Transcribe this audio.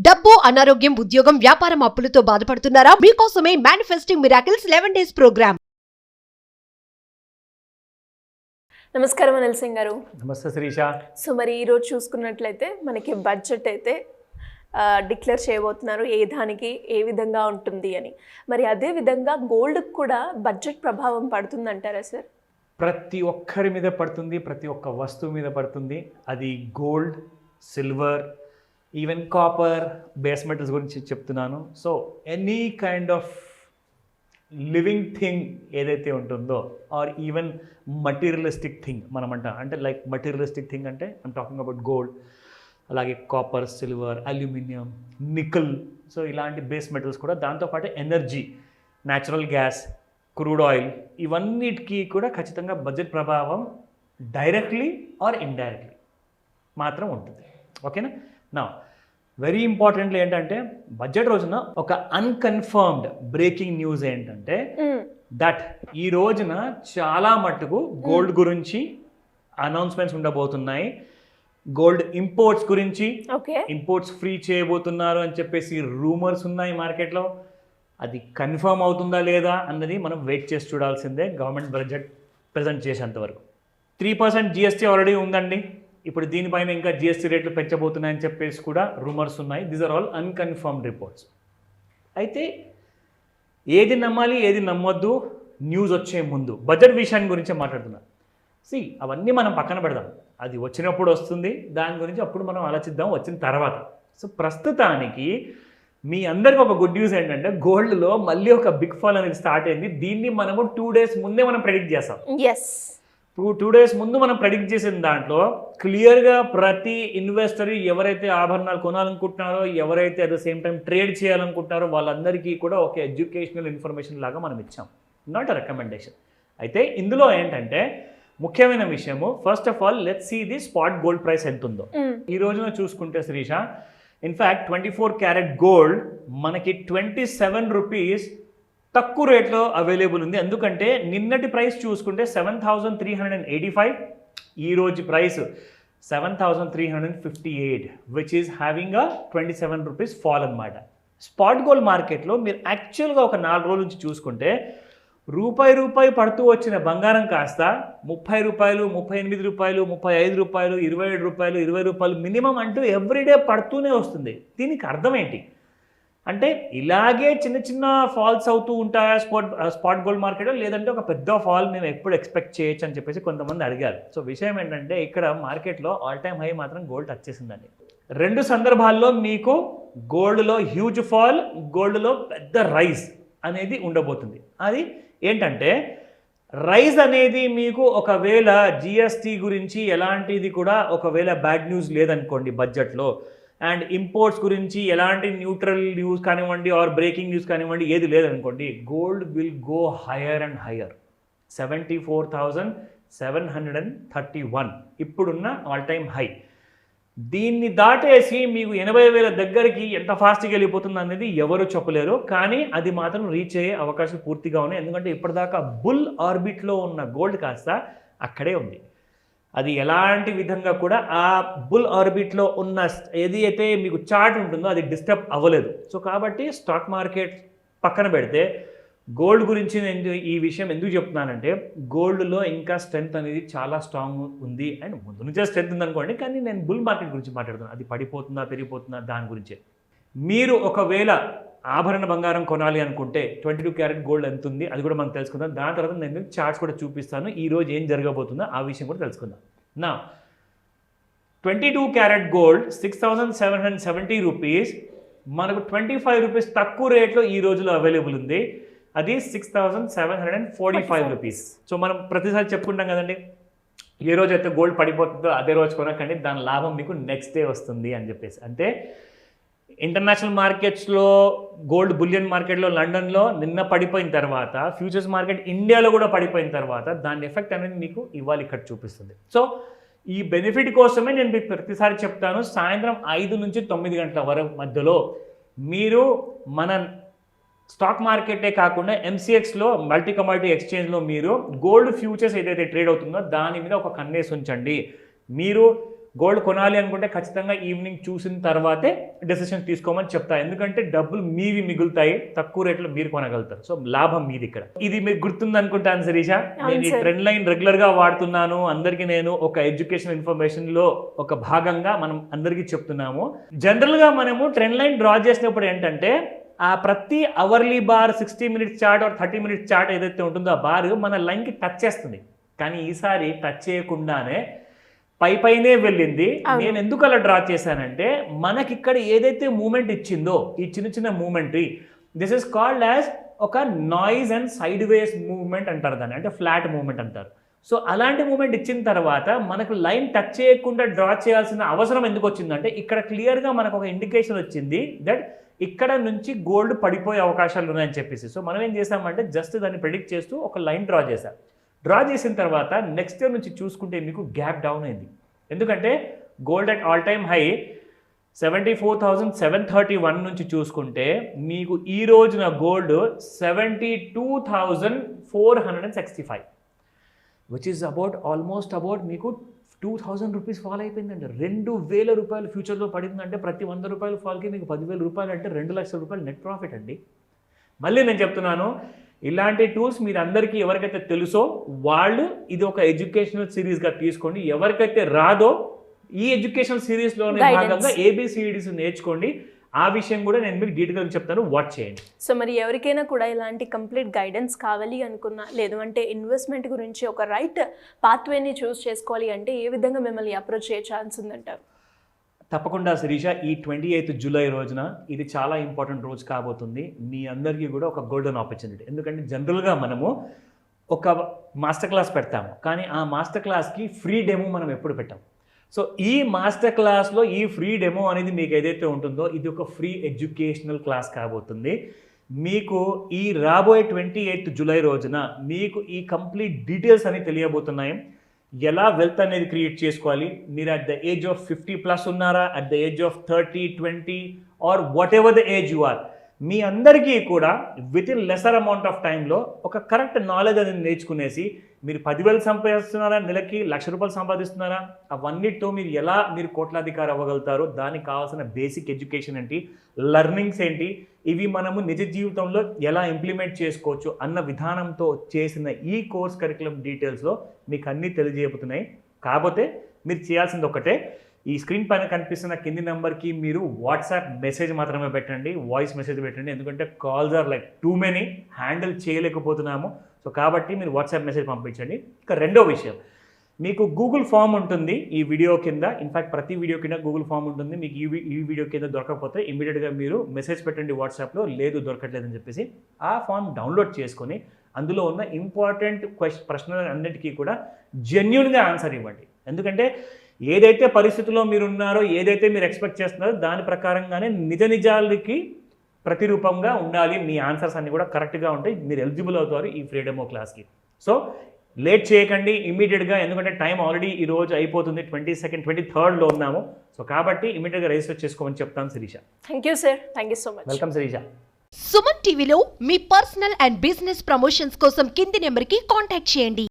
డబ్బు, అనారోగ్యం, ఉద్యోగం, వ్యాపారం అప్పులతో బాధపడుతున్నారా? మీకోసమే మేనిఫెస్టింగ్ మిరాకిల్స్ 11 డేస్ ప్రోగ్రామ్. నమస్కారం అనిల్ సింగ్ గారు. నమస్తే శిరీష. సో మరి ఈరోజు చూసుకున్నట్లయితే మనకి బడ్జెట్ అయితే డిక్లేర్ చేయబోతున్నారు, ఏ దానికి ఏ విధంగా ఉంటుంది అని. మరి అదే విధంగా గోల్డ్కి కూడా బడ్జెట్ ప్రభావం పడుతుందంటారా సార్? ప్రతి ఒక్కరి మీద పడుతుంది, ప్రతి ఒక్క వస్తువు మీద పడుతుంది. అది gold, silver, even copper, base metals గురించి చెప్తున్నాను. So any kind of living thing ఏదైతే ఉంటుందో, ఆర్ ఈవెన్ మటీరియలిస్టిక్ థింగ్ మనమంట, అంటే లైక్ మటీరియలిస్టిక్ థింగ్ అంటే ఐమ్ టాకింగ్ అబౌట్ గోల్డ్, అలాగే copper, silver, aluminium, nickel. So ఇలాంటి బేస్ మెటల్స్ కూడా, దాంతోపాటు energy, natural gas, crude oil, ఇవన్నిటికీ కూడా ఖచ్చితంగా బడ్జెట్ ప్రభావం డైరెక్ట్లీ ఆర్ ఇండైరెక్ట్లీ మాత్రం ఉంటుంది. ఓకేనా? నా వెరీ ఇంపార్టెంట్లీ ఏంటంటే, బడ్జెట్ రోజున ఒక అన్కన్ఫర్మ్డ్ బ్రేకింగ్ న్యూస్ ఏంటంటే దట్ ఈ రోజున చాలా మట్టుకు గోల్డ్ గురించి అనౌన్స్మెంట్స్ ఉండబోతున్నాయి. గోల్డ్ ఇంపోర్ట్స్ గురించి, ఇంపోర్ట్స్ ఫ్రీ చేయబోతున్నారు అని చెప్పేసి రూమర్స్ ఉన్నాయి మార్కెట్లో. అది కన్ఫర్మ్ అవుతుందా లేదా అన్నది మనం వెయిట్ చేసి చూడాల్సిందే. గవర్నమెంట్ బడ్జెట్ ప్రజెంట్ చేసేంత వరకు 3% జిఎస్టీ ఆల్రెడీ ఉందండి. ఇప్పుడు దీనిపైన ఇంకా జిఎస్టీ రేట్లు పెంచబోతున్నాయని చెప్పేసి కూడా రూమర్స్ ఉన్నాయి. These are all unconfirmed reports. అయితే ఏది నమ్మాలి, ఏది నమ్మొద్దు న్యూస్ వచ్చే ముందు బడ్జెట్ విషయాన్ని గురించే మాట్లాడుతున్నాను. అవన్నీ మనం పక్కన పెడదాం, అది వచ్చినప్పుడు వస్తుంది, దాని గురించి అప్పుడు మనం ఆలోచిద్దాం వచ్చిన తర్వాత. సో ప్రస్తుతానికి మీ అందరికి ఒక గుడ్ న్యూస్ ఏంటంటే, గోల్డ్లో మళ్ళీ ఒక బిగ్ ఫాల్ అనేది స్టార్ట్ అయింది. దీన్ని మనము 2 days ముందే మనం ప్రెడిక్ట్ చేస్తాం. 2 days ముందు మనం ప్రెడిక్ట్ చేసిన దాంట్లో క్లియర్గా ప్రతి ఇన్వెస్టర్ ఎవరైతే ఆభరణాలు కొనాలనుకుంటున్నారో, ఎవరైతే at the same time trade చేయాలనుకుంటున్నారో, వాళ్ళందరికీ కూడా ఒక ఎడ్యుకేషనల్ ఇన్ఫర్మేషన్ లాగా మనం ఇచ్చాం, నాట్ అ రికమెండేషన్. అయితే ఇందులో ఏంటంటే ముఖ్యమైన విషయము, first of all let's see the spot gold price ఎంత ఉందో. ఈ రోజున చూసుకుంటే శిరీష, ఇన్ఫ్యాక్ట్ 24 క్యారెట్ గోల్డ్ మనకి 27 రూపీస్ తక్కువ రేట్లో అవైలబుల్ ఉంది. ఎందుకంటే నిన్నటి ప్రైస్ చూసుకుంటే 7,385, ఈ రోజు price 7,358, which is having a 27 rupees fall అనమాట. స్పాట్ గోల్డ్ మార్కెట్లో మీరు యాక్చువల్గా ఒక 4 రోజుల నుంచి చూసుకుంటే రూపాయి పడుతూ వచ్చిన బంగారం కాస్త 30 రూపాయలు, 38 రూపాయలు, 35 రూపాయలు, 27 రూపాయలు, 20 రూపాయలు మినిమం అంటూ ఎవ్రీడే పడుతూనే వస్తుంది. దీనికి అర్థం ఏంటి అంటే, ఇలాగే చిన్న చిన్న ఫాల్స్ అవుతూ ఉంటాయా స్పాట్ గోల్డ్ మార్కెట్లో, లేదంటే ఒక పెద్ద ఫాల్ మేము ఎప్పుడు ఎక్స్పెక్ట్ చేయొచ్చు అని చెప్పేసి కొంతమంది అడిగారు. సో విషయం ఏంటంటే, ఇక్కడ మార్కెట్లో ఆల్ టైమ్ హై మాత్రం గోల్డ్ టచ్ చేసిందండి. 2 సందర్భాల్లో మీకు గోల్డ్లో హ్యూజ్ ఫాల్, గోల్డ్లో పెద్ద రైజ్ అనేది ఉండబోతుంది. అది ఏంటంటే, రైజ్ అనేది మీకు ఒకవేళ జిఎస్టీ గురించి ఎలాంటిది కూడా ఒకవేళ బ్యాడ్ న్యూస్ లేదనుకోండి బడ్జెట్లో, అండ్ ఇంపోర్ట్స్ గురించి ఎలాంటి న్యూట్రల్ న్యూస్ కానివ్వండి ఆర్ బ్రేకింగ్ న్యూస్ కానివ్వండి ఏది లేదనుకోండి, gold will go higher and higher. 74,731 ఇప్పుడున్న ఆల్ టైమ్ హై. దీన్ని దాటేసి మీకు 80,000 దగ్గరికి ఎంత ఫాస్ట్గా వెళ్ళిపోతుంది అనేది ఎవరు చెప్పలేరు, కానీ అది మాత్రం రీచ్ అయ్యే అవకాశం పూర్తిగా ఉన్నాయి. ఎందుకంటే ఇప్పటిదాకా బుల్ ఆర్బిట్లో ఉన్న గోల్డ్ కాస్త అక్కడే ఉంది. అది ఎలాంటి విధంగా కూడా ఆ బుల్ ఆర్బిట్లో ఉన్న ఏది అయితే మీకు చార్ట్ ఉంటుందో అది డిస్టర్బ్ అవ్వలేదు. సో కాబట్టి స్టాక్ మార్కెట్ పక్కన పెడితే గోల్డ్ గురించి నేను ఈ విషయం ఎందుకు చెప్తున్నానంటే, గోల్డ్లో ఇంకా స్ట్రెంగ్త్ అనేది చాలా స్ట్రాంగ్ ఉంది. అండ్ ముందు నుంచే స్ట్రెంగ్త్ ఉందనుకోండి, కానీ నేను బుల్ మార్కెట్ గురించి మాట్లాడుతున్నాను. అది పడిపోతుందా పెరిగిపోతుందా దాని గురించే. మీరు ఒకవేళ ఆభరణ బంగారం కొనాలి అనుకుంటే 22 క్యారెట్ గోల్డ్ ఎంత ఉంది అది కూడా మనం తెలుసుకుందాం. దాని తర్వాత నేను చార్ట్స్ కూడా చూపిస్తాను, ఈరోజు ఏం జరగబోతుందో ఆ విషయం కూడా తెలుసుకుందాం. నా 22 క్యారెట్ గోల్డ్ 6,770 రూపీస్ మనకు 25 రూపీస్ తక్కువ రేట్లో ఈ రోజులో అవైలబుల్ ఉంది. అది 6,745 రూపీస్. సో మనం ప్రతిసారి చెప్పుకుంటాం కదండి, ఏ రోజు అయితే గోల్డ్ పడిపోతుందో అదే రోజు కొనకండి, దాని లాభం మీకు నెక్స్ట్ డే వస్తుంది అని చెప్పేసి. అంటే ఇంటర్నేషనల్ మార్కెట్స్లో గోల్డ్ బులియన్ మార్కెట్లో లండన్లో నిన్న పడిపోయిన తర్వాత, ఫ్యూచర్స్ మార్కెట్ ఇండియాలో కూడా పడిపోయిన తర్వాత దాని ఎఫెక్ట్ అనేది మీకు ఇవాళ ఇక్కడ చూపిస్తుంది. సో ఈ బెనిఫిట్ కోసమే నేను మీకు ప్రతిసారి చెప్తాను, సాయంత్రం 5 నుంచి 9 గంటల వరకు మధ్యలో మీరు మన స్టాక్ మార్కెటే కాకుండా ఎంసీఎక్స్లో మల్టీ కమోడిటీ ఎక్స్చేంజ్లో మీరు గోల్డ్ ఫ్యూచర్స్ ఏదైతే ట్రేడ్ అవుతుందో దాని మీద ఒక కన్నేసి ఉంచండి. మీరు గోల్డ్ కొనాలి అనుకుంటే ఖచ్చితంగా ఈవినింగ్ చూసిన తర్వాతే డెసిషన్ తీసుకోమని చెప్తా. ఎందుకంటే డబ్బులు మీవి మిగులుతాయి, తక్కువ రేట్లో మీరు కొనగలుగుతారు. సో లాభం మీది ఇక్కడ. ఇది మీకు గుర్తుంది అనుకుంటాను శిరీష. నేను ఈ ట్రెండ్ లైన్ రెగ్యులర్ గా వాడుతున్నాను. అందరికీ నేను ఒక ఎడ్యుకేషన్ ఇన్ఫర్మేషన్ లో ఒక భాగంగా మనం అందరికీ చెప్తున్నాము. జనరల్ గా మనము ట్రెండ్ లైన్ డ్రా చేసినప్పుడు ఏంటంటే ఆ ప్రతి hourly bar 60 minutes chart or 30 minutes chart ఏదైతే ఉంటుందో ఆ బార్ మన లైన్కి టచ్ చేస్తుంది. కానీ ఈసారి టచ్ చేయకుండానే పైనే వెళ్ళింది. నేను ఎందుకు అలా డ్రా చేశానంటే మనకి ఇక్కడ ఏదైతే మూమెంట్ ఇచ్చిందో ఈ చిన్న చిన్న moment, this is called as ఒక noise and sideways movement అంటారు దాన్ని, అంటే ఫ్లాట్ మూవ్మెంట్ అంటారు. సో అలాంటి మూమెంట్ ఇచ్చిన తర్వాత మనకు లైన్ టచ్ చేయకుండా డ్రా చేయాల్సిన అవసరం ఎందుకు వచ్చిందంటే ఇక్కడ క్లియర్గా మనకు ఒక ఇండికేషన్ వచ్చింది దట్ ఇక్కడ నుంచి గోల్డ్ పడిపోయే అవకాశాలు ఉన్నాయని చెప్పేసి. సో మనం ఏం చేసామంటే జస్ట్ దాన్ని ప్రెడిక్ట్ చేస్తూ ఒక లైన్ డ్రా చేశాం. డ్రా చేసిన తర్వాత నెక్స్ట్ ఇయర్ నుంచి చూసుకుంటే మీకు గ్యాప్ డౌన్ అయింది. ఎందుకంటే gold at all time high 74,731 నుంచి చూసుకుంటే మీకు ఈ రోజున gold 72,465, which is almost about మీకు 2,000 రూపీస్ ఫాల్ అయిపోయిందండి. 2,000 రూపాయలు ఫ్యూచర్లో పడిందంటే ప్రతి 100 రూపాయల ఫాల్కి మీకు 10,000 రూపాయలు అంటే 2 లక్షల రూపాయలు నెట్ ప్రాఫిట్ అండి. మళ్ళీ నేను చెప్తున్నాను, ఇలాంటి టూల్స్ మీరు అందరికీ ఎవరికైతే తెలుసో వాళ్ళు ఇది ఒక ఎడ్యుకేషనల్ సిరీస్గా తీసుకోండి. ఎవరికైతే రాదో ఈ ఎడ్యుకేషనల్ సిరీస్లోనే భాగంగా ABCDs నేర్చుకోండి. ఆ విషయం కూడా నేను మీకు డీటెయిల్గా చెప్తాను, వాచ్ చేయండి. సో మరి ఎవరికైనా కూడా ఇలాంటి కంప్లీట్ గైడెన్స్ కావాలి అనుకున్నా, లేదు అంటే ఇన్వెస్ట్మెంట్ గురించి ఒక రైట్ పాత్వేని చూస్ చేసుకోవాలి అంటే ఏ విధంగా మిమ్మల్ని అప్రోచ్ చేయ ఛాన్స్ ఉందంటారు? తప్పకుండా శిరీష, ఈ 28th జూలై రోజున ఇది చాలా ఇంపార్టెంట్ రోజు కాబోతుంది. మీ అందరికీ కూడా ఒక గోల్డెన్ ఆపర్చునిటీ. ఎందుకంటే జనరల్గా మనము ఒక మాస్టర్ క్లాస్ పెడతాము, కానీ ఆ మాస్టర్ క్లాస్కి ఫ్రీ డెమో మనం ఎప్పుడు పెట్టాం. సో ఈ మాస్టర్ క్లాస్లో ఈ ఫ్రీ డెమో అనేది మీకు ఏదైతే ఉంటుందో ఇది ఒక ఫ్రీ ఎడ్యుకేషనల్ క్లాస్ కాబోతుంది. మీకు ఈ రాబోయే 28th జూలై రోజున మీకు ఈ కంప్లీట్ డీటెయిల్స్ అని తెలియబోతున్నాయి. ఎలా వెల్త్ అనేది క్రియేట్ చేసుకోవాలి, మీరు అట్ ద ఏజ్ ఆఫ్ 50+ ఉన్నారా, at the age of 30, 20 or whatever the age you are, మీ అందరికీ కూడా within lesser amount of టైంలో ఒక కరెక్ట్ నాలెడ్జ్ అనేది నేర్చుకునేసి మీరు 10,000 సంపాదిస్తున్నారా, నెలకి 1,00,000 రూపాయలు సంపాదిస్తున్నారా, అవన్నిటితో మీరు ఎలా మీరు కోట్లాధికారి అవ్వగలుగుతారో దానికి కావాల్సిన బేసిక్ ఎడ్యుకేషన్ ఏంటి, లెర్నింగ్స్ ఏంటి, ఇవి మనము నిజ జీవితంలో ఎలా ఇంప్లిమెంట్ చేసుకోవచ్చు అన్న విధానంతో చేసిన ఈ కోర్స్ కరికులం డీటెయిల్స్లో మీకు అన్నీ తెలియజేయబోతున్నాయి. కాకపోతే మీరు చేయాల్సింది ఒకటే, ఈ స్క్రీన్ పైన కనిపిస్తున్న కింది నెంబర్కి మీరు వాట్సాప్ మెసేజ్ మాత్రమే పెట్టండి, వాయిస్ మెసేజ్ పెట్టండి. ఎందుకంటే calls are like too many, handle చేయలేకపోతున్నాము. సో కాబట్టి మీరు వాట్సాప్ మెసేజ్ పంపించండి. ఇక రెండో విషయం, మీకు గూగుల్ ఫామ్ ఉంటుంది ఈ వీడియో కింద. ఇన్ఫ్యాక్ట్ ప్రతి వీడియో కింద గూగుల్ ఫామ్ ఉంటుంది. మీకు ఈ వీడియో కింద దొరకకపోతే ఇమీడియట్గా మీరు మెసేజ్ పెట్టండి వాట్సాప్లో, లేదు దొరకట్లేదని చెప్పేసి. ఆ ఫామ్ డౌన్లోడ్ చేసుకొని అందులో ఉన్న ఇంపార్టెంట్ ప్రశ్నలు అన్నిటికీ కూడా జెన్యూన్గా ఆన్సర్ ఇవ్వండి. ఎందుకంటే ఏదైతే పరిస్థితుల్లో మీరు ఉన్నారో, ఏదైతే మీరు ఎక్స్పెక్ట్ చేస్తున్నారో దాని ప్రకారంగానే నిజాలకి ప్రతిరూపంగా ఉండాలి. మీ ఆన్సర్స్ అన్నీ కూడా కరెక్ట్గా ఉంటాయి, మీరు ఎలిజిబుల్ అవుతారు ఈ ఫ్రీ డెమో క్లాస్కి. సో లేట్ చేయకండి ఇమీడియట్గా, ఎందుకంటే టైం ఆల్రెడీ ఈ రోజు అయిపోతుంది. 22nd, 23rd ఉన్నాము. సో కాబట్టి ఇమీడియట్గా రిజిస్టర్ చేసుకోమని చెప్తాను Shirisha. Thank you sir, thank you so much. Welcome Shirisha. Suman టీవీలో మీ పర్సనల్ అండ్ బిజినెస్ ప్రమోషన్స్ కోసం కింది నెంబర్కి కాంటాక్ట్ చేయండి.